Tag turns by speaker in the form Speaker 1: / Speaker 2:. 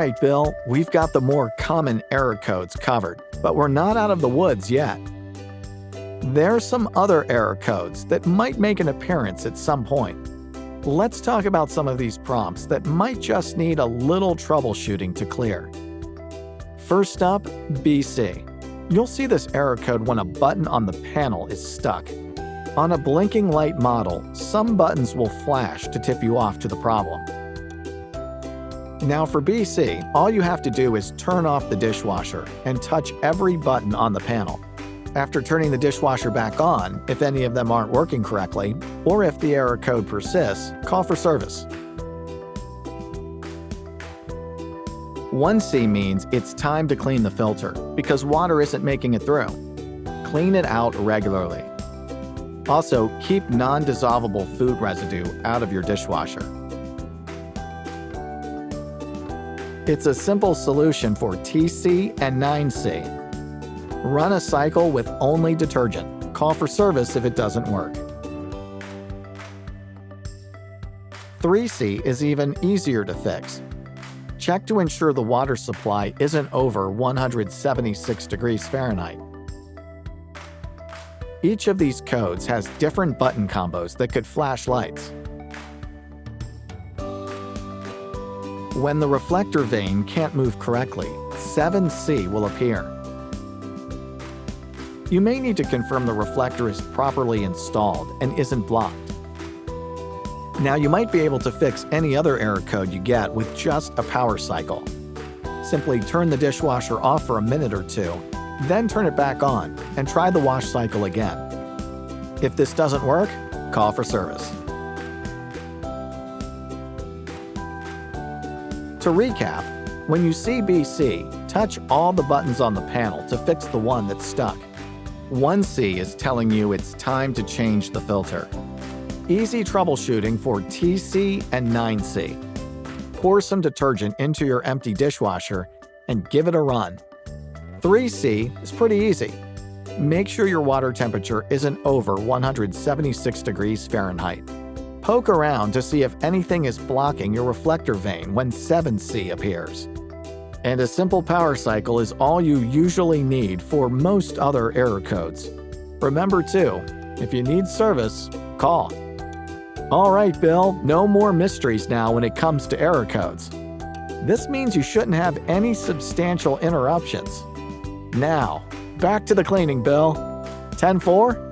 Speaker 1: right, Bill, we've got the more common error codes covered, but we're not out of the woods yet. There are some other error codes that might make an appearance at some point. Let's talk about some of these prompts that might just need a little troubleshooting to clear. First up, BC. You'll see this error code when a button on the panel is stuck. On a blinking light model, some buttons will flash to tip you off to the problem. Now for BC, all you have to do is turn off the dishwasher and touch every button on the panel. After turning the dishwasher back on, if any of them aren't working correctly, or if the error code persists, call for service. 1C means it's time to clean the filter because water isn't making it through. Clean it out regularly. Also, keep non-dissolvable food residue out of your dishwasher. It's a simple solution for TC and 9C. Run a cycle with only detergent. Call for service if it doesn't work. 3C is even easier to fix. Check to ensure the water supply isn't over 176 degrees Fahrenheit. Each of these codes has different button combos that could flash lights. When the reflector vane can't move correctly, 7C will appear. You may need to confirm the reflector is properly installed and isn't blocked. Now you might be able to fix any other error code you get with just a power cycle. Simply turn the dishwasher off for a minute or two, then turn it back on and try the wash cycle again. If this doesn't work, call for service. To recap, when you see BC, touch all the buttons on the panel to fix the one that's stuck. 1C is telling you it's time to change the filter. Easy troubleshooting for TC and 9C. Pour some detergent into your empty dishwasher and give it a run. 3C is pretty easy. Make sure your water temperature isn't over 176 degrees Fahrenheit. Poke around to see if anything is blocking your reflector vane when 7C appears. And a simple power cycle is all you usually need for most other error codes. Remember too, if you need service, call. All right, Bill, no more mysteries now when it comes to error codes. This means you shouldn't have any substantial interruptions. Now, back to the cleaning, Bill. 10-4?